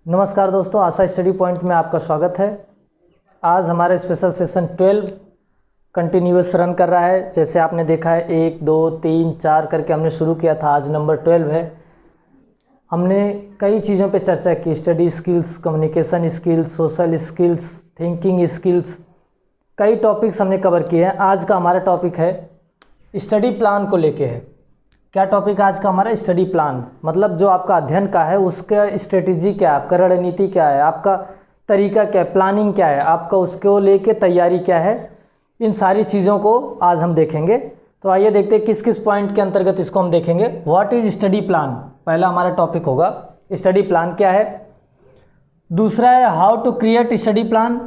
नमस्कार दोस्तों, आशा study point में आपका स्वागत है। आज हमारा स्पेशल सेशन 12 कंटिन्यूअस रन कर रहा है। जैसे आपने देखा है 1, 2, 3, 4 करके हमने शुरू किया था, आज नंबर 12 है। हमने कई चीज़ों पे चर्चा की, study skills, communication skills, social skills, thinking skills, कई टॉपिक्स हमने कवर किए हैं। आज का हमारा टॉपिक है स्टडी प्लान को लेके है। क्या टॉपिक आज का हमारा? स्टडी प्लान, मतलब जो आपका अध्ययन का है उसका स्ट्रेटेजी क्या है, आपका रणनीति क्या है, आपका तरीका क्या है, प्लानिंग क्या है, आपका उसको लेके तैयारी क्या है, इन सारी चीज़ों को आज हम देखेंगे। तो आइए देखते हैं किस किस पॉइंट के अंतर्गत इसको हम देखेंगे। व्हाट इज स्टडी प्लान, पहला हमारा टॉपिक होगा। स्टडी प्लान क्या है। दूसरा है how to create study plan,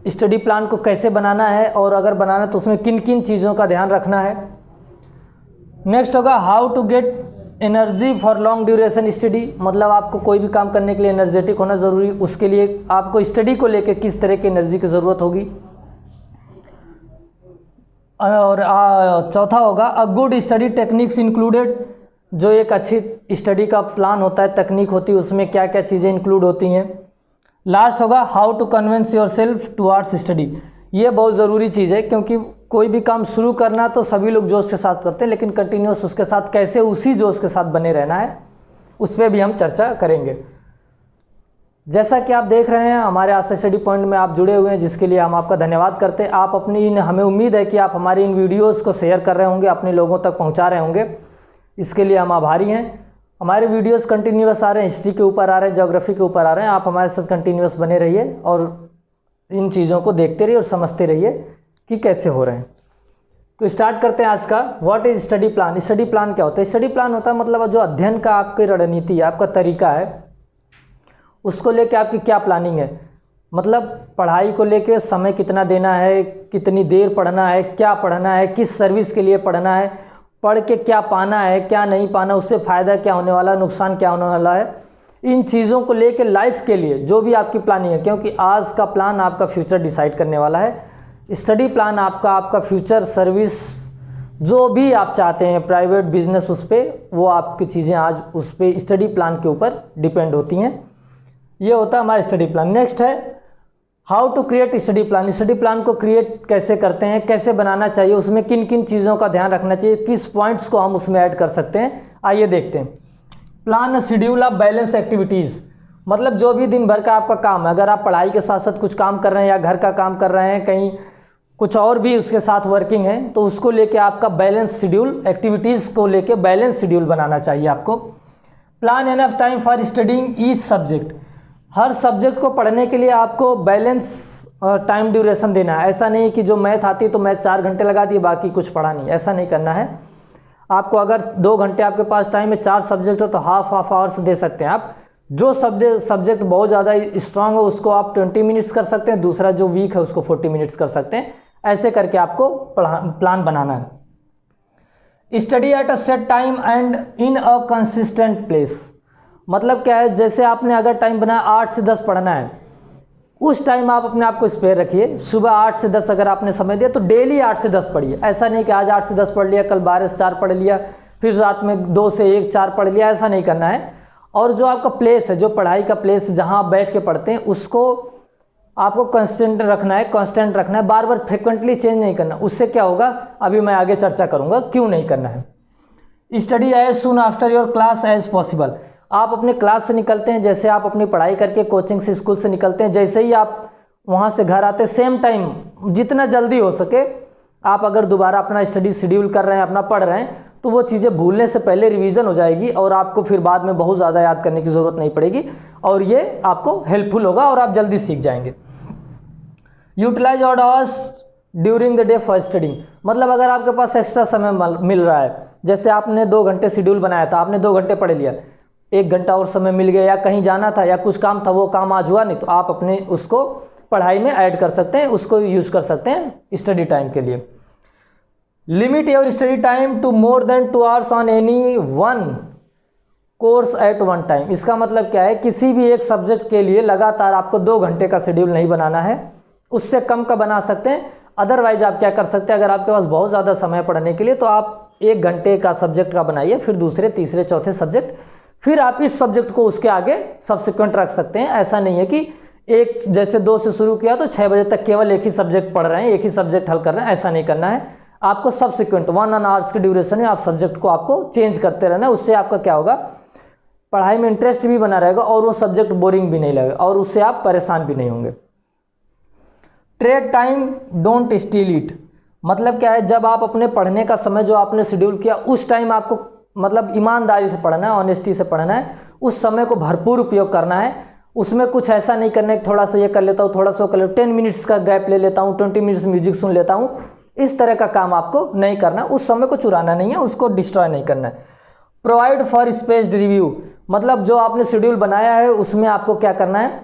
study plan को कैसे बनाना है और अगर बनाना तो उसमें किन किन चीज़ों का ध्यान रखना है। नेक्स्ट होगा how to get energy for long duration study, मतलब आपको कोई भी काम करने के लिए एनर्जेटिक होना ज़रूरी, उसके लिए आपको स्टडी को लेकर किस तरह की एनर्जी की ज़रूरत होगी। और चौथा होगा a good study techniques included, जो एक अच्छी स्टडी का प्लान होता है, तकनीक होती है, उसमें क्या क्या चीज़ें इंक्लूड होती हैं। लास्ट होगा how to convince yourself towards study, ये बहुत ज़रूरी चीज़ है क्योंकि कोई भी काम शुरू करना तो सभी लोग जोश के साथ करते हैं, लेकिन कंटिन्यूस उसके साथ कैसे उसी जोश के साथ बने रहना है, उस पर भी हम चर्चा करेंगे। जैसा कि आप देख रहे हैं हमारे आशा स्टडी पॉइंट में आप जुड़े हुए हैं, जिसके लिए हम आपका धन्यवाद करते हैं। आप अपनी हमें उम्मीद है कि आप हमारी इन वीडियोस को शेयर कर रहे होंगे, अपने लोगों तक पहुंचा रहे होंगे, इसके लिए हम आभारी हैं। हमारे वीडियोस कंटिन्यूस आ रहे हैं, हिस्ट्री के ऊपर आ रहे हैं, ज्योग्राफी के ऊपर आ रहे हैं। आप हमारे साथ कंटिन्यूस बने रहिए और इन चीज़ों को देखते रहिए और समझते रहिए कि कैसे हो रहे हैं। तो स्टार्ट करते हैं आज का। What is study plan. Study plan क्या होता है? स्टडी प्लान होता है मतलब जो अध्ययन का आपकी रणनीति है, आपका तरीका है, उसको लेके आपकी क्या प्लानिंग है। मतलब पढ़ाई को लेके समय कितना देना है, कितनी देर पढ़ना है, क्या पढ़ना है, किस सर्विस के लिए पढ़ना है, पढ़ के क्या पाना है, क्या नहीं पाना, उससे फ़ायदा क्या होने वाला है, नुकसान क्या होने वाला है, इन चीज़ों को लेके लाइफ के लिए जो भी आपकी प्लानिंग है, क्योंकि आज का प्लान आपका फ्यूचर डिसाइड करने वाला है। स्टडी प्लान आपका फ्यूचर सर्विस जो भी आप चाहते हैं, प्राइवेट बिजनेस, उस पर वो आपकी चीज़ें आज उस पर स्टडी प्लान के ऊपर डिपेंड होती हैं। ये होता है हमारा स्टडी प्लान। नेक्स्ट है how to create study plan. Study plan को क्रिएट कैसे करते हैं, कैसे बनाना चाहिए, उसमें किन किन चीज़ों का ध्यान रखना चाहिए, किस पॉइंट्स को हम उसमें ऐड कर सकते हैं, आइए देखते हैं। Plan schedule of balance activities, मतलब जो भी दिन भर का आपका काम है, अगर आप पढ़ाई के साथ साथ कुछ काम कर रहे हैं या घर का काम कर रहे हैं, कहीं कुछ और भी उसके साथ वर्किंग है, तो उसको लेके आपका बैलेंस शेड्यूल, एक्टिविटीज़ को लेके बैलेंस शेड्यूल बनाना चाहिए आपको। Plan enough time for studying each subject, her subject को पढ़ने के लिए आपको बैलेंस टाइम ड्यूरेशन देना है। ऐसा नहीं कि जो मैथ आती है तो मैथ 4 घंटे लगा दिए बाकी कुछ पढ़ा नहीं, ऐसा नहीं करना है आपको। अगर 2 घंटे आपके पास टाइम है, 4 सब्जेक्ट हो तो हाफ आवर्स दे सकते हैं आप। जो सब्जेक्ट बहुत ज़्यादा स्ट्रांग हो उसको आप 20 मिनट्स कर सकते हैं, दूसरा जो वीक है उसको 40 मिनट्स कर सकते हैं। ऐसे करके आपको प्लान बनाना है। Study at a set time and in a consistent place, मतलब क्या है, जैसे आपने अगर टाइम बनाया 8 से 10 पढ़ना है, उस टाइम आप अपने आप को स्पेयर रखिए। सुबह 8 से 10 अगर आपने समय दिया तो डेली 8 से 10 पढ़िए। ऐसा नहीं कि आज 8 से 10 पढ़ लिया, कल 12 से 4 पढ़ लिया, फिर रात में 2 से 1 4 पढ़ लिया, ऐसा नहीं करना है। और जो आपका प्लेस है, जो पढ़ाई का प्लेस जहाँ आप बैठ के पढ़ते हैं, उसको आपको कांस्टेंट रखना है, बार बार फ्रिक्वेंटली चेंज नहीं करना। उससे क्या होगा अभी मैं आगे चर्चा करूँगा क्यों नहीं करना है। Study as soon after your class as possible, आप अपने क्लास से निकलते हैं, जैसे आप अपनी पढ़ाई करके कोचिंग से, स्कूल से निकलते हैं, जैसे ही आप वहाँ से घर आते हैं, सेम टाइम जितना जल्दी हो सके आप अगर दोबारा अपना स्टडी शेड्यूल कर रहे हैं, अपना पढ़ रहे हैं, तो वो चीज़ें भूलने से पहले रिवीजन हो जाएगी और आपको फिर बाद में बहुत ज़्यादा याद करने की ज़रूरत नहीं पड़ेगी और ये आपको हेल्पफुल होगा और आप जल्दी सीख जाएंगे। Utilise your hours during the day for studying, मतलब अगर आपके पास एक्स्ट्रा समय मिल रहा है, जैसे आपने 2 घंटे शेड्यूल बनाया था, आपने 2 घंटे पढ़ लिया, 1 घंटा और समय मिल गया, या कहीं जाना था या कुछ काम था, वो काम आज हुआ नहीं, तो आप अपने उसको पढ़ाई में ऐड कर सकते हैं, उसको यूज़ कर सकते हैं स्टडी टाइम के लिए। Limit your study time to more than 2 hours on any one course at one time, इसका मतलब क्या है, किसी भी एक सब्जेक्ट के लिए लगातार आपको 2 घंटे का शेड्यूल नहीं बनाना है, उससे कम का बना सकते हैं। अदरवाइज आप क्या कर सकते हैं, अगर आपके पास बहुत ज़्यादा समय पढ़ने के लिए तो आप 1 घंटे का सब्जेक्ट का बनाइए, फिर दूसरे, तीसरे, चौथे सब्जेक्ट फिर आप इस सब्जेक्ट को उसके आगे सब्सिक्वेंट रख सकते हैं। ऐसा नहीं है कि एक जैसे 2 से शुरू किया तो 6 बजे तक केवल एक ही सब्जेक्ट पढ़ रहे हैं, एक ही सब्जेक्ट हल कर रहे हैं, ऐसा नहीं करना है। आपको सब्सिक्वेंट 1 आवर्स के ड्यूरेशन में आप सब्जेक्ट को आपको चेंज करते रहना है। उससे आपका क्या होगा, पढ़ाई में इंटरेस्ट भी बना रहेगा और वो सब्जेक्ट बोरिंग भी नहीं लगेगा और उससे आप परेशान भी नहीं होंगे। Trade time don't still it, मतलब क्या है, जब आप अपने पढ़ने का समय जो आपने शेड्यूल किया उस टाइम आपको मतलब ईमानदारी से पढ़ना है, ऑनेस्टी से पढ़ना है, उस समय को भरपूर उपयोग करना है। उसमें कुछ ऐसा नहीं करना है कि थोड़ा सा ये कर लेता हूँ, थोड़ा सा कर लेता हूँ, 10 मिनट्स का गैप ले लेता हूँ, 20 मिनट्स म्यूजिक सुन लेता हूँ, इस तरह का काम आपको नहीं करना। उस समय को चुराना नहीं है, उसको डिस्ट्रॉय नहीं करना है। प्रोवाइड फॉर स्पेस्ड रिव्यू, मतलब जो आपने शेड्यूल बनाया है उसमें आपको क्या करना है,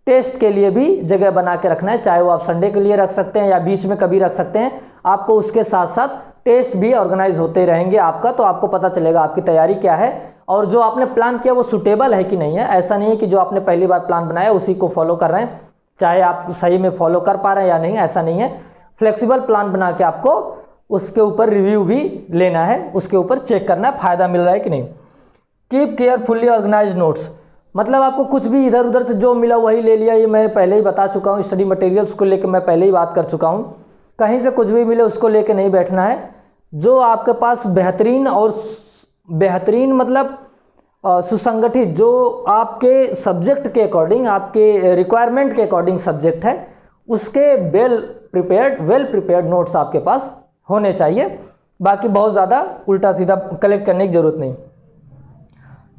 टेस्ट के लिए भी जगह बना के रखना है, चाहे वो आप संडे के लिए रख सकते हैं या बीच में कभी रख सकते हैं। आपको उसके साथ साथ टेस्ट भी ऑर्गेनाइज होते रहेंगे आपका, तो आपको पता चलेगा आपकी तैयारी क्या है और जो आपने प्लान किया वो सूटेबल है कि नहीं है। ऐसा नहीं है कि जो आपने पहली बार प्लान बनाया उसी को फॉलो कर रहे हैं, चाहे आप सही में फॉलो कर पा रहे हैं या नहीं, ऐसा नहीं है। फ्लेक्सिबल प्लान बना के आपको उसके ऊपर रिव्यू भी लेना है, उसके ऊपर चेक करना है फ़ायदा मिल रहा है कि नहीं। कीप केयरफुली ऑर्गेनाइज नोट्स, मतलब आपको कुछ भी इधर उधर से जो मिला वही ले लिया, ये मैं पहले ही बता चुका हूँ। स्टडी मटेरियल्स को लेकर मैं पहले ही बात कर चुका हूँ। कहीं से कुछ भी मिले उसको लेके नहीं बैठना है। जो आपके पास बेहतरीन मतलब सुसंगठित, जो आपके सब्जेक्ट के अकॉर्डिंग, आपके रिक्वायरमेंट के अकॉर्डिंग सब्जेक्ट है, उसके वेल प्रिपेयर्ड नोट्स आपके पास होने चाहिए। बाकी बहुत ज़्यादा उल्टा सीधा कलेक्ट करने की ज़रूरत नहीं।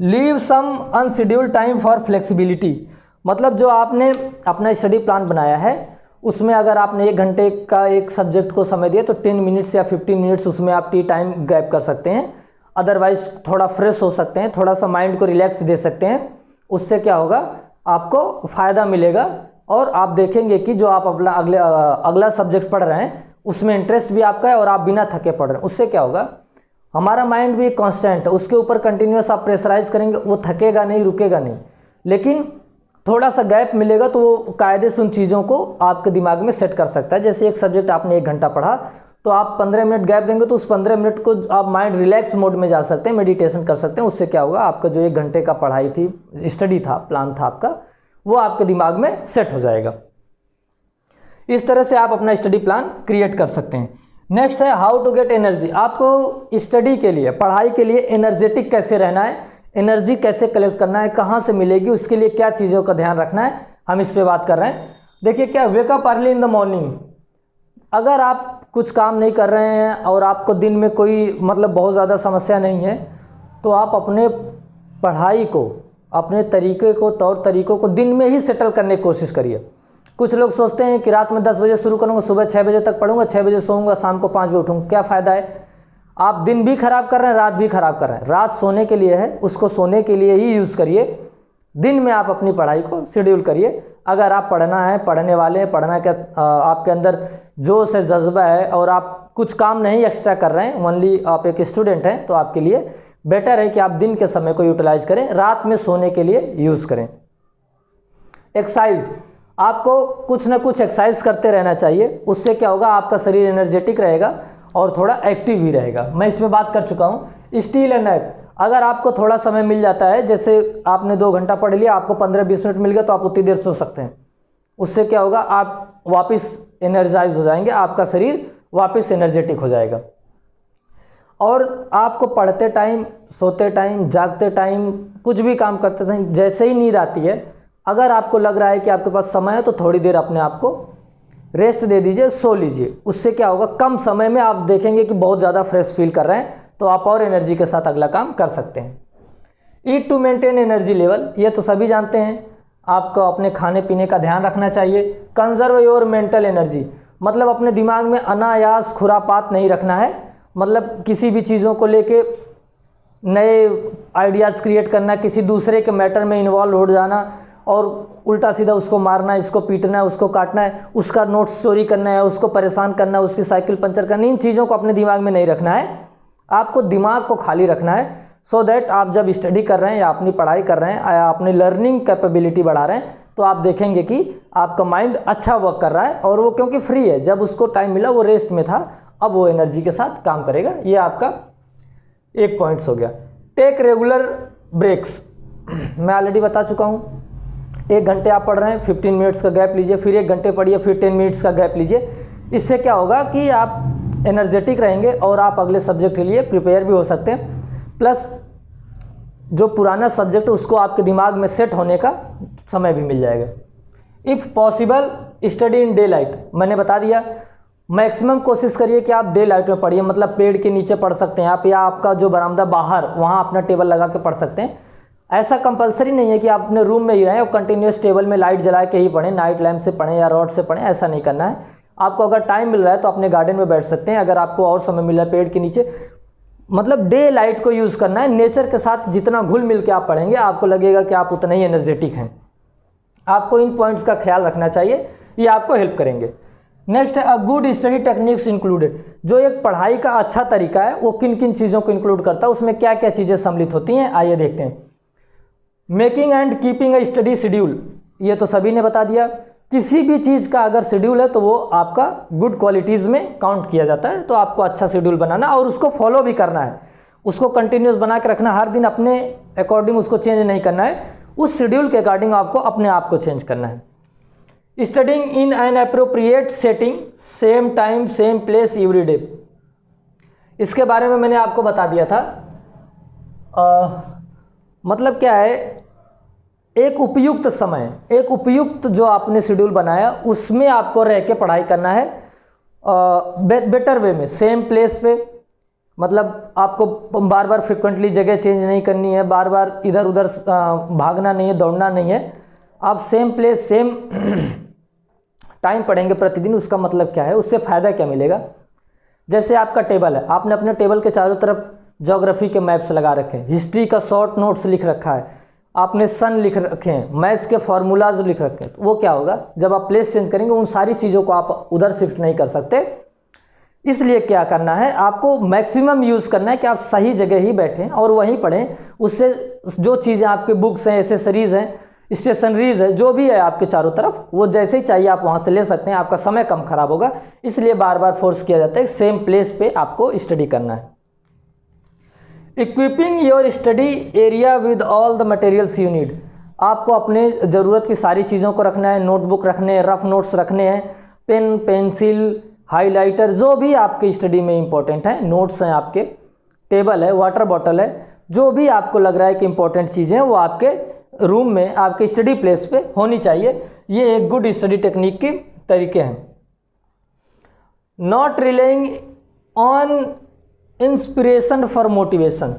Leave some unscheduled time for flexibility, मतलब जो आपने अपना स्टडी प्लान बनाया है उसमें अगर आपने 1 घंटे का एक सब्जेक्ट को समय दिया तो 10 मिनट्स या 15 मिनट्स उसमें आप टी टाइम गैप कर सकते हैं। अदरवाइज थोड़ा फ्रेश हो सकते हैं, थोड़ा सा माइंड को रिलैक्स दे सकते हैं। उससे क्या होगा, आपको फ़ायदा मिलेगा और आप देखेंगे कि जो आप अपना अगला सब्जेक्ट पढ़ रहे हैं उसमें इंटरेस्ट भी आपका है और आप बिना थके पढ़ रहे हैं। उससे क्या होगा, हमारा माइंड भी कांस्टेंट है, उसके ऊपर कंटिन्यूस आप प्रेशराइज करेंगे, वो थकेगा नहीं, रुकेगा नहीं। लेकिन थोड़ा सा गैप मिलेगा तो वो कायदे से उन चीज़ों को आपके दिमाग में सेट कर सकता है। जैसे एक सब्जेक्ट आपने 1 घंटा पढ़ा तो आप 15 मिनट गैप देंगे तो उस 15 मिनट को आप माइंड रिलैक्स मोड में जा सकते हैं, मेडिटेशन कर सकते हैं। उससे क्या होगा, आपका जो 1 घंटे का पढ़ाई थी, स्टडी था, प्लान था आपका, वो आपके दिमाग में सेट हो जाएगा। इस तरह से आप अपना स्टडी प्लान क्रिएट कर सकते हैं। नेक्स्ट है हाउ टू गेट एनर्जी। आपको स्टडी के लिए, पढ़ाई के लिए एनर्जेटिक कैसे रहना है, एनर्जी कैसे कलेक्ट करना है, कहाँ से मिलेगी, उसके लिए क्या चीज़ों का ध्यान रखना है, हम इस पे बात कर रहे हैं। देखिए क्या, wake up early in the morning. अगर आप कुछ काम नहीं कर रहे हैं और आपको दिन में कोई मतलब बहुत ज़्यादा समस्या नहीं है तो आप अपने पढ़ाई को, अपने तरीके को, तौर तरीक़ों को दिन में ही सेटल करने की कोशिश करिए। कुछ लोग सोचते हैं कि रात में 10 बजे शुरू करूँगा, सुबह 6 बजे तक पढ़ूंगा, 6 बजे सोऊंगा, शाम को 5 बजे उठूँगा। क्या फ़ायदा है, आप दिन भी ख़राब कर रहे हैं, रात भी ख़राब कर रहे हैं। रात सोने के लिए है, उसको सोने के लिए ही यूज़ करिए। दिन में आप अपनी पढ़ाई को शेड्यूल करिए। अगर आप पढ़ना है, पढ़ने वाले हैं, पढ़ना क्या, आपके अंदर जोश है, जज्बा है और आप कुछ काम नहीं एक्स्ट्रा कर रहे हैं, ओनली आप एक स्टूडेंट हैं, तो आपके लिए बेटर है कि आप दिन के समय को यूटिलाइज करें, रात में सोने के लिए यूज़ करें। एक्सरसाइज, आपको कुछ ना कुछ एक्सरसाइज करते रहना चाहिए। उससे क्या होगा, आपका शरीर एनर्जेटिक रहेगा और थोड़ा एक्टिव भी रहेगा। मैं इसमें बात कर चुका हूँ। स्टील एंड नैप, अगर आपको थोड़ा समय मिल जाता है, जैसे आपने 2 घंटा पढ़ लिया, आपको 15-20 मिनट मिल गया तो आप उतनी देर सो सकते हैं। उससे क्या होगा, आप वापस एनर्जाइज हो जाएंगे, आपका शरीर वापस एनर्जेटिक हो जाएगा। और आपको पढ़ते टाइम, सोते टाइम, जागते टाइम, कुछ भी काम करते टाइम जैसे ही नींद आती है, अगर आपको लग रहा है कि आपके पास समय है तो थोड़ी देर अपने आप को रेस्ट दे दीजिए, सो लीजिए। उससे क्या होगा, कम समय में आप देखेंगे कि बहुत ज़्यादा फ्रेश फील कर रहे हैं, तो आप और एनर्जी के साथ अगला काम कर सकते हैं। ईट टू मेंटेन एनर्जी लेवल, ये तो सभी जानते हैं, आपको अपने खाने पीने का ध्यान रखना चाहिए। कंजर्व योर मेंटल एनर्जी, मतलब अपने दिमाग में अनायास खुरापात नहीं रखना है, मतलब किसी भी चीज़ों को लेके नए आइडियाज़ क्रिएट करना, किसी दूसरे के मैटर में इन्वॉल्व हो जाना और उल्टा सीधा उसको मारना, इसको पीटना है, उसको काटना है, उसका नोट्स चोरी करना है, उसको परेशान करना है, उसकी साइकिल पंचर करनी, इन चीज़ों को अपने दिमाग में नहीं रखना है। आपको दिमाग को खाली रखना है, सो दैट आप जब स्टडी कर रहे हैं या अपनी पढ़ाई कर रहे हैं या अपनी लर्निंग कैपेबिलिटी बढ़ा रहे हैं तो आप देखेंगे कि आपका माइंड अच्छा वर्क कर रहा है और वो क्योंकि फ्री है, जब उसको टाइम मिला वो रेस्ट में था, अब वो एनर्जी के साथ काम करेगा। ये आपका एक पॉइंट्स हो गया। टेक रेगुलर ब्रेक्स, मैं ऑलरेडी बता चुका हूँ, 1 घंटे आप पढ़ रहे हैं, 15 मिनट्स का गैप लीजिए, फिर 1 घंटे पढ़िए, फिर 10 मिनट्स का गैप लीजिए। इससे क्या होगा कि आप एनर्जेटिक रहेंगे और आप अगले सब्जेक्ट के लिए प्रिपेयर भी हो सकते हैं, प्लस जो पुराना सब्जेक्ट है उसको आपके दिमाग में सेट होने का समय भी मिल जाएगा। If possible study in day light, मैंने बता दिया, मैक्सिमम कोशिश करिए कि आप डे लाइट में पढ़िए, मतलब पेड़ के नीचे पढ़ सकते हैं आप, या आपका जो बरामदा बाहर वहाँ अपना टेबल लगा के पढ़ सकते हैं। ऐसा कंपलसरी नहीं है कि आप अपने रूम में ही रहें और कंटिन्यूस टेबल में लाइट जला के ही पढ़ें, नाइट लैम्प से पढ़ें या रॉड से पढ़ें, ऐसा नहीं करना है। आपको अगर टाइम मिल रहा है तो अपने गार्डन में बैठ सकते हैं, अगर आपको और समय मिल रहा है पेड़ के नीचे, मतलब डे लाइट को यूज़ करना है। नेचर के साथ जितना घुल मिल के आप पढ़ेंगे आपको लगेगा कि आप उतना ही एनर्जेटिक हैं। आपको इन पॉइंट्स का ख्याल रखना चाहिए, ये आपको हेल्प करेंगे। नेक्स्ट है a good study techniques included, जो एक पढ़ाई का अच्छा तरीका है वो किन किन चीज़ों को इंक्लूड करता है, उसमें क्या क्या चीज़ें सम्मिलित होती हैं, आइए देखते हैं। Making and keeping a study schedule, ये तो सभी ने बता दिया। किसी भी चीज़ का अगर शेड्यूल है तो वो आपका गुड क्वालिटीज़ में काउंट किया जाता है, तो आपको अच्छा शेड्यूल बनाना और उसको फॉलो भी करना है, उसको कंटिन्यूस बना के रखना, हर दिन अपने अकॉर्डिंग उसको चेंज नहीं करना है, उस शेड्यूल के अकॉर्डिंग आपको अपने आप को चेंज करना है। Studying in an appropriate setting, same time same place every day, इसके बारे में मैंने आपको बता दिया था। मतलब क्या है, एक उपयुक्त समय, एक उपयुक्त जो आपने शेड्यूल बनाया उसमें आपको रह के पढ़ाई करना है, बेटर वे में, सेम प्लेस पे, मतलब आपको बार बार फ्रिक्वेंटली जगह चेंज नहीं करनी है, बार बार इधर उधर भागना नहीं है, दौड़ना नहीं है, आप सेम प्लेस सेम टाइम पढ़ेंगे प्रतिदिन। उसका मतलब क्या है, उससे फ़ायदा क्या मिलेगा। जैसे आपका टेबल है, आपने अपने टेबल के चारों तरफ ज्योग्राफी के मैप्स लगा रखे हैं, हिस्ट्री का शॉर्ट नोट्स लिख रखा है, आपने सन लिख रखे हैं, मैथ्स के फार्मूलाज लिख रखे हैं, तो वो क्या होगा, जब आप प्लेस चेंज करेंगे उन सारी चीज़ों को आप उधर शिफ्ट नहीं कर सकते। इसलिए क्या करना है, आपको मैक्सिमम यूज़ करना है कि आप सही जगह ही बैठें और वहीं पढ़ें। उससे जो चीज़ें आपके बुक्स हैं, एसेसरीज़ हैं, स्टेशनरीज है, जो भी है आपके चारों तरफ, वो जैसे ही चाहिए आप वहाँ से ले सकते हैं, आपका समय कम खराब होगा। इसलिए बार बार फोर्स किया जाता है सेम प्लेस पे आपको स्टडी करना है। Equipping your study area with all the materials you need, आपको अपने ज़रूरत की सारी चीज़ों को रखना है, नोटबुक रखने हैं, रफ नोट्स रखने हैं, पेन पेंसिल हाइलाइटर, जो भी आपकी स्टडी में इंपॉर्टेंट है, नोट्स हैं आपके, टेबल है, वाटर बॉटल है, जो भी आपको लग रहा है कि इंपॉर्टेंट चीज़ें हैं वो आपके रूम में, आपके स्टडी प्लेस पे होनी चाहिए। ये एक गुड स्टडी टेक्निक के तरीके हैं। Not relying on inspiration for motivation,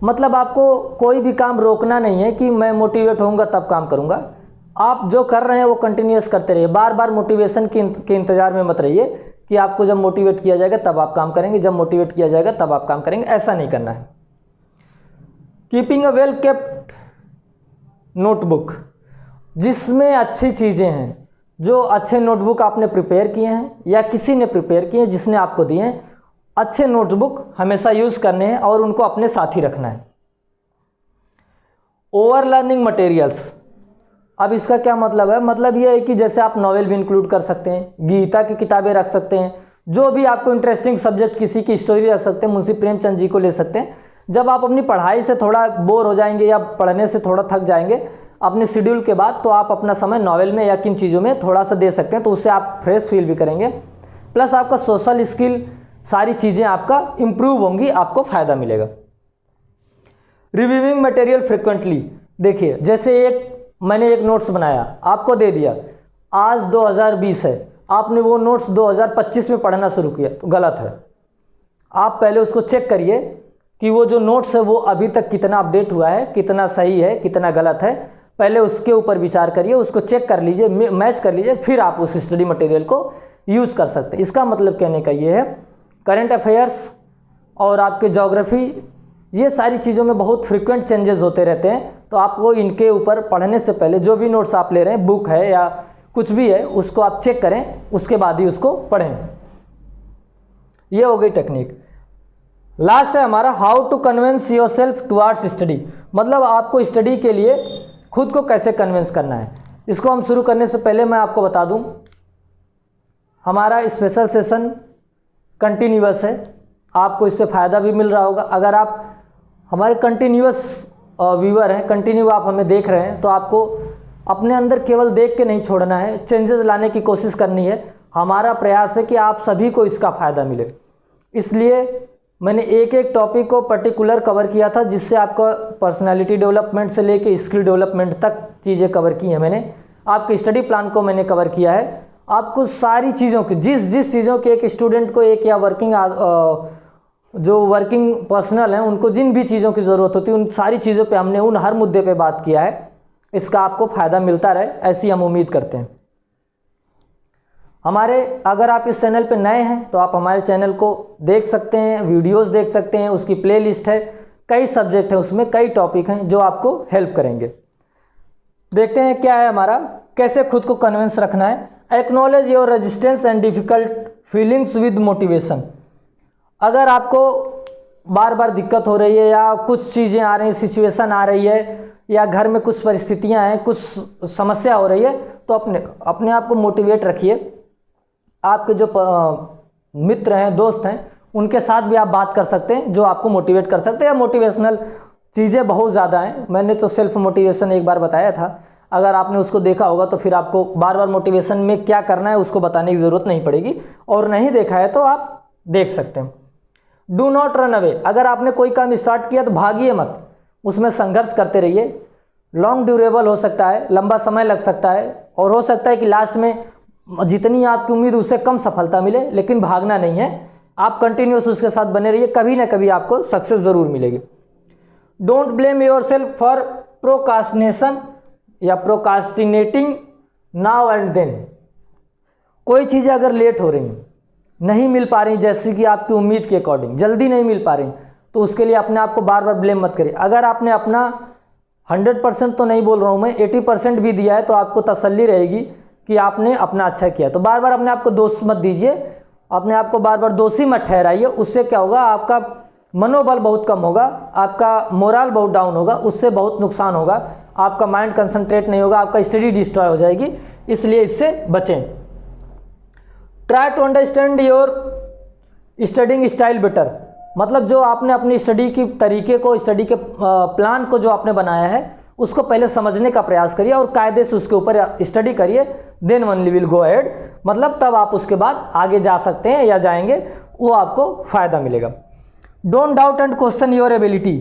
मतलब आपको कोई भी काम रोकना नहीं है कि मैं मोटिवेट होऊंगा तब काम करूंगा। आप जो कर रहे हैं वो कंटिन्यूस करते रहिए, बार बार मोटिवेशन के इंतजार में मत रहिए कि आपको जब मोटिवेट किया जाएगा तब आप काम करेंगे, जब मोटिवेट किया जाएगा तब आप काम करेंगे, ऐसा नहीं करना है। Keeping a well kept notebook, जिसमें अच्छी चीज़ें हैं, जो अच्छे नोटबुक आपने प्रिपेयर किए हैं या किसी ने प्रिपेयर किए हैं जिसने आपको दिए हैं, अच्छे नोटबुक हमेशा यूज़ करने हैं और उनको अपने साथ ही रखना है। ओवर लर्निंग मटेरियल्स, अब इसका क्या मतलब है, मतलब ये है कि जैसे आप नॉवेल भी इंक्लूड कर सकते हैं, गीता की किताबें रख सकते हैं, जो भी आपको इंटरेस्टिंग सब्जेक्ट, किसी की स्टोरी रख सकते हैं, मुंशी प्रेमचंद जी को ले सकते हैं। जब आप अपनी पढ़ाई से थोड़ा बोर हो जाएंगे या पढ़ने से थोड़ा थक जाएंगे अपने शेड्यूल के बाद, तो आप अपना समय नॉवेल में या किन चीज़ों में थोड़ा सा दे सकते हैं, तो उससे आप फ्रेश फील भी करेंगे, प्लस आपका सोशल स्किल, सारी चीज़ें आपका इम्प्रूव होंगी, आपको फ़ायदा मिलेगा। रिव्यूइंग मटेरियल फ्रिक्वेंटली, देखिए जैसे मैंने एक नोट्स बनाया आपको दे दिया, आज 2020 है, आपने वो नोट्स 2025 में पढ़ना शुरू किया तो गलत है। आप पहले उसको चेक करिए कि वो जो नोट्स है वो अभी तक कितना अपडेट हुआ है, कितना सही है, कितना गलत है, पहले उसके ऊपर विचार करिए, उसको चेक कर लीजिए, मैच कर लीजिए, फिर आप उस स्टडी मटेरियल को यूज़ कर सकते हैं। इसका मतलब कहने का ये है, करंट अफेयर्स और आपके ज्योग्राफी, ये सारी चीज़ों में बहुत फ्रीक्वेंट चेंजेस होते रहते हैं, तो आपको इनके ऊपर पढ़ने से पहले जो भी नोट्स आप ले रहे हैं, बुक है या कुछ भी है, उसको आप चेक करें, उसके बाद ही उसको पढ़ें। ये हो गई टेक्निक। लास्ट है हमारा how to convince yourself towards study, मतलब आपको स्टडी के लिए खुद को कैसे कन्विंस करना है। इसको हम शुरू करने से पहले मैं आपको बता दूं, हमारा स्पेशल सेशन कंटिन्यूअस है, आपको इससे फ़ायदा भी मिल रहा होगा। अगर आप हमारे कंटिन्यूअस व्यूअर हैं, कंटिन्यू आप हमें देख रहे हैं, तो आपको अपने अंदर केवल देख के नहीं छोड़ना है, चेंजेस लाने की कोशिश करनी है। हमारा प्रयास है कि आप सभी को इसका फ़ायदा मिले, इसलिए मैंने एक एक टॉपिक को पर्टिकुलर कवर किया था, जिससे आपका पर्सनालिटी डेवलपमेंट से लेके स्किल डेवलपमेंट तक चीज़ें कवर की हैं मैंने। आपके स्टडी प्लान को मैंने कवर किया है। आपको सारी चीज़ों की जिस चीज़ों के एक स्टूडेंट को, एक या जो वर्किंग पर्सनल हैं, उनको जिन भी चीज़ों की ज़रूरत होती है, उन सारी चीज़ों पे हमने उन हर मुद्दे पे बात किया है। इसका आपको फ़ायदा मिलता रहे, ऐसी हम उम्मीद करते हैं। अगर आप इस चैनल पे नए हैं तो आप हमारे चैनल को देख सकते हैं, वीडियोस देख सकते हैं, उसकी प्लेलिस्ट है, कई सब्जेक्ट हैं उसमें, कई टॉपिक हैं जो आपको हेल्प करेंगे। देखते हैं क्या है हमारा, कैसे खुद को कन्विंस रखना है। Acknowledge your resistance and difficult feelings with motivation. अगर आपको बार बार दिक्कत हो रही है या कुछ चीज़ें आ रही हैं, सिचुएशन आ रही है, या घर में कुछ परिस्थितियां हैं, कुछ समस्या हो रही है, तो अपने आप को मोटिवेट रखिए। आपके जो मित्र हैं, दोस्त हैं, उनके साथ भी आप बात कर सकते हैं जो आपको मोटिवेट कर सकते हैं। मोटिवेशनल चीज़ें बहुत ज़्यादा हैं, मैंने तो सेल्फ मोटिवेशन एक बार बताया था, अगर आपने उसको देखा होगा तो फिर आपको बार बार मोटिवेशन में क्या करना है उसको बताने की ज़रूरत नहीं पड़ेगी, और नहीं देखा है तो आप देख सकते हैं। Do not run away. अगर आपने कोई काम स्टार्ट किया तो भागिए मत, उसमें संघर्ष करते रहिए। लॉन्ग ड्यूरेबल हो सकता है, लंबा समय लग सकता है, और हो सकता है कि लास्ट में जितनी आपकी उम्मीद उससे कम सफलता मिले, लेकिन भागना नहीं है, आप कंटिन्यूस उसके साथ बने रहिए, कभी ना कभी आपको सक्सेस ज़रूर मिलेगी। Don't blame your self for procrastination या प्रोकास्टिनेटिंग नाउ एंड देन। कोई चीज़ें अगर लेट हो रही हैं, नहीं मिल पा रही जैसे कि आपकी उम्मीद के अकॉर्डिंग, जल्दी नहीं मिल पा रही, तो उसके लिए अपने आप को बार बार ब्लेम मत करिए। अगर आपने अपना 100% तो नहीं बोल रहा हूँ मैं, 80% भी दिया है, तो आपको तसल्ली रहेगी कि आपने अपना अच्छा किया। तो बार बार अपने आप को दोष मत दीजिए, अपने आप को बार बार दोषी मत ठहराइए। उससे क्या होगा, आपका मनोबल बहुत कम होगा, आपका मोरल बहुत डाउन होगा, उससे बहुत नुकसान होगा, आपका माइंड कंसंट्रेट नहीं होगा, आपका स्टडी डिस्ट्रॉय हो जाएगी, इसलिए इससे बचें। Try to understand your studying style better. मतलब जो आपने अपनी स्टडी की तरीके को, स्टडी के प्लान को जो आपने बनाया है, उसको पहले समझने का प्रयास करिए और कायदे से उसके ऊपर स्टडी करिए, then only will go ahead. मतलब तब आप उसके बाद आगे जा सकते हैं या जाएंगे, वो आपको फ़ायदा मिलेगा। Don't doubt and question your ability.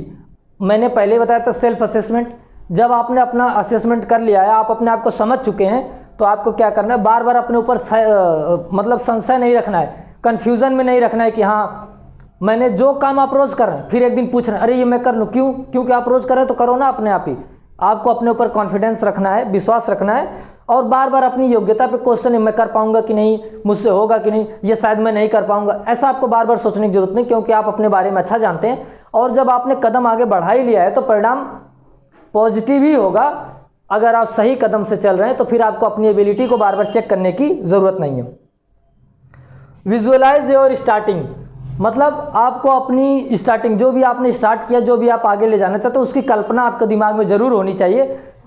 मैंने पहले बताया था सेल्फ असेसमेंट। जब आपने अपना असेसमेंट कर लिया है, आप अपने आप को समझ चुके हैं, तो आपको क्या करना है, बार बार अपने ऊपर मतलब संशय नहीं रखना है, कन्फ्यूज़न में नहीं रखना है कि हाँ मैंने जो काम आप रोज़ कर रहे हैं, फिर एक दिन पूछ रहे हैं अरे ये मैं कर लूँ, क्योंकि आप रोज़ कर रहे हैं तो करो ना अपने आप ही। आपको अपने ऊपर कॉन्फिडेंस रखना है, विश्वास रखना है, और बार बार अपनी योग्यता पे क्वेश्चन है, मैं कर पाऊंगा कि नहीं, मुझसे होगा कि नहीं, ये शायद मैं नहीं कर पाऊंगा। ऐसा आपको बार बार सोचने की जरूरत नहीं, क्योंकि आप अपने बारे में अच्छा जानते हैं, और जब आपने कदम आगे बढ़ा ही लिया है तो परिणाम पॉजिटिव ही होगा। अगर आप सही कदम से चल रहे हैं तो फिर आपको अपनी एबिलिटी को बार बार चेक करने की ज़रूरत नहीं है। Visualise your starting. मतलब आपको अपनी स्टार्टिंग, जो भी आपने स्टार्ट किया, जो भी आप आगे ले जाना चाहते हो, उसकी कल्पना आपके दिमाग में ज़रूर होनी चाहिए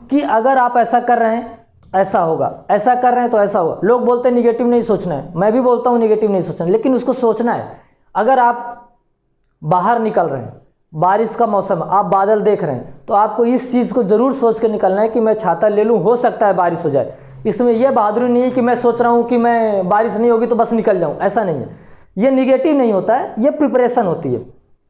कि अगर आप ऐसा कर रहे हैं ऐसा होगा, ऐसा कर रहे हैं तो ऐसा होगा। लोग बोलते हैं निगेटिव नहीं सोचना है, मैं भी बोलता हूँ निगेटिव नहीं सोचना, लेकिन उसको सोचना है। अगर आप बाहर निकल रहे हैं, बारिश का मौसम, आप बादल देख रहे हैं, तो आपको इस चीज़ को ज़रूर सोच के निकलना है कि मैं छाता ले लूँ, हो सकता है बारिश हो जाए। इसमें यह बहादुरी नहीं है कि मैं सोच रहा हूँ कि मैं बारिश नहीं होगी तो बस निकल जाऊँ, ऐसा नहीं है। ये निगेटिव नहीं होता है, ये प्रिपरेशन होती है।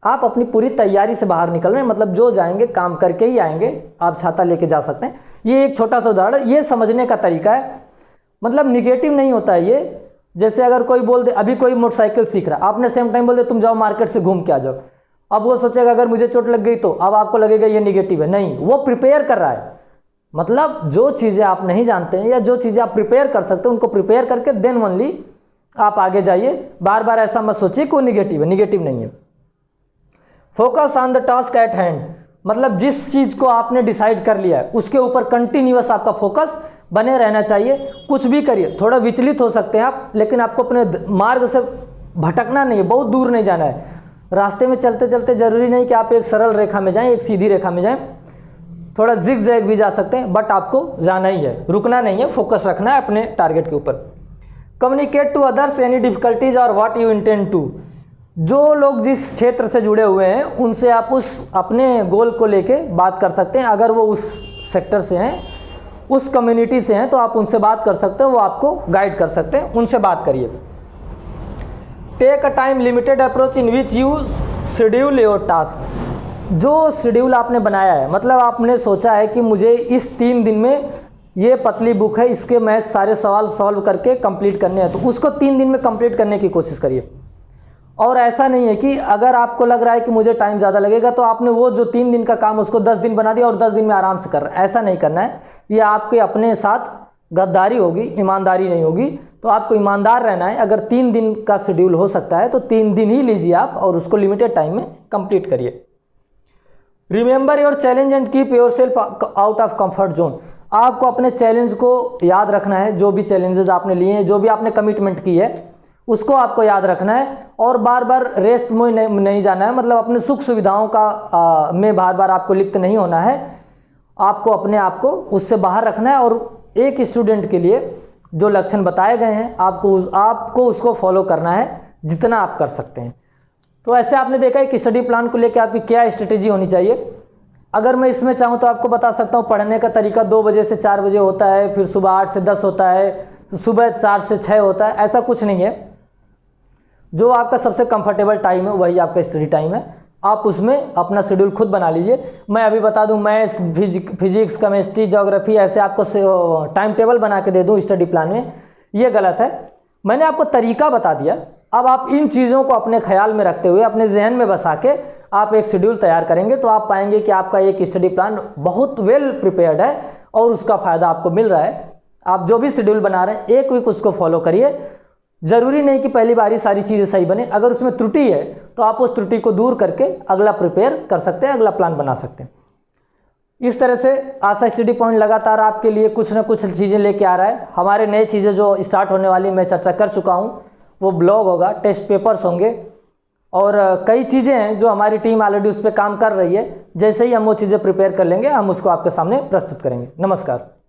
आप अपनी पूरी तैयारी से बाहर निकल रहे हैं, मतलब जो जाएंगे काम करके ही आएंगे, आप छाता लेके जा सकते हैं। ये एक छोटा सा उदाहरण, ये समझने का तरीका है। मतलब निगेटिव नहीं होता है ये। जैसे अगर कोई बोल दे, अभी कोई मोटरसाइकिल सीख रहा है, आपने सेम टाइम बोल दे तुम जाओ मार्केट से घूम के आ जाओ, अब वो सोचेगा अगर मुझे चोट लग गई तो, अब आपको लगेगा ये निगेटिव है। नहीं, वो प्रिपेयर कर रहा है। मतलब जो चीज़ें आप नहीं जानते हैं या जो चीज़ें आप प्रिपेयर कर सकते हैं, उनको प्रिपेयर करके देन ओनली आप आगे जाइए। बार बार ऐसा मत सोचिए कि वो निगेटिव है, निगेटिव नहीं है। Focus on the task at hand. मतलब जिस चीज़ को आपने डिसाइड कर लिया है उसके ऊपर कंटिन्यूअस आपका फोकस बने रहना चाहिए। कुछ भी करिए, थोड़ा विचलित हो सकते हैं आप, लेकिन आपको अपने मार्ग से भटकना नहीं है, बहुत दूर नहीं जाना है। रास्ते में चलते चलते जरूरी नहीं कि आप एक सरल रेखा में जाएं, एक सीधी रेखा में जाएं, थोड़ा जिग जैग भी जा सकते हैं, बट आपको जाना ही है, रुकना नहीं है, फोकस रखना है अपने टारगेट के ऊपर। Communicate to others any difficulties और व्हाट यू इंटेंड टू। जो लोग जिस क्षेत्र से जुड़े हुए हैं उनसे आप उस अपने गोल को लेके बात कर सकते हैं। अगर वो उस सेक्टर से हैं, उस कम्युनिटी से हैं, तो आप उनसे बात कर सकते हो, वो आपको गाइड कर सकते हैं, उनसे बात करिए। Take a time limited approach in which you schedule your task. जो शेड्यूल आपने बनाया है, मतलब आपने सोचा है कि मुझे इस 3 दिन में ये पतली बुक है, इसके मैं सारे सवाल सॉल्व करके कंप्लीट करने हैं, तो उसको 3 दिन में कंप्लीट करने की कोशिश करिए। और ऐसा नहीं है कि अगर आपको लग रहा है कि मुझे टाइम ज़्यादा लगेगा तो आपने वो जो 3 दिन का काम उसको 10 दिन बना दिया और 10 दिन में आराम से कर रहा है। ऐसा नहीं करना है, ये आपके अपने साथ गद्दारी होगी, ईमानदारी नहीं होगी। तो आपको ईमानदार रहना है। अगर 3 दिन का शेड्यूल हो सकता है तो 3 दिन ही लीजिए आप और उसको लिमिटेड टाइम में कंप्लीट करिए। Remember your challenge and keep your self out of comfort zone. आपको अपने चैलेंज को याद रखना है, जो भी चैलेंजेस आपने लिए हैं, जो भी आपने कमिटमेंट की है उसको आपको याद रखना है और बार बार रेस्ट में नहीं जाना है। मतलब अपने सुख सुविधाओं का में बार बार आपको लिप्त नहीं होना है। आपको अपने आप को उससे बाहर रखना है और एक स्टूडेंट के लिए जो लक्षण बताए गए हैं आपको उसको फॉलो करना है जितना आप कर सकते हैं। तो ऐसे आपने देखा है कि स्टडी प्लान को लेकर आपकी क्या स्ट्रेटेजी होनी चाहिए। अगर मैं इसमें चाहूँ तो आपको बता सकता हूँ, पढ़ने का तरीका 2 बजे से 4 बजे होता है, फिर सुबह 8 से 10 होता है, सुबह 4 से 6 होता है। ऐसा कुछ नहीं है। जो आपका सबसे कंफर्टेबल टाइम है वही आपका स्टडी टाइम है। आप उसमें अपना शेड्यूल खुद बना लीजिए। मैं अभी बता दूं, मैथ्स, फिजिक्स, केमिस्ट्री, ज्योग्राफी ऐसे आपको टाइम टेबल बना के दे दूं स्टडी प्लान में, ये गलत है। मैंने आपको तरीका बता दिया। अब आप इन चीज़ों को अपने ख्याल में रखते हुए अपने जहन में बसा के आप एक शेड्यूल तैयार करेंगे तो आप पाएंगे कि आपका एक स्टडी प्लान बहुत वेल प्रिपेयर्ड है और उसका फ़ायदा आपको मिल रहा है। आप जो भी शेड्यूल बना रहे हैं एक वीक उसको फॉलो करिए। ज़रूरी नहीं कि पहली बार ही सारी चीज़ें सही बने। अगर उसमें त्रुटि है तो आप उस त्रुटि को दूर करके अगला प्रिपेयर कर सकते हैं, अगला प्लान बना सकते हैं। इस तरह से आशा स्टडी पॉइंट लगातार आपके लिए कुछ ना कुछ चीज़ें लेके आ रहा है। हमारे नए चीज़ें जो स्टार्ट होने वाली मैं चर्चा कर चुका हूँ, वो ब्लॉग होगा, टेस्ट पेपर्स होंगे और कई चीज़ें हैं जो हमारी टीम ऑलरेडी उस पर काम कर रही है। जैसे ही हम वो चीज़ें प्रिपेयर कर लेंगे हम उसको आपके सामने प्रस्तुत करेंगे। नमस्कार।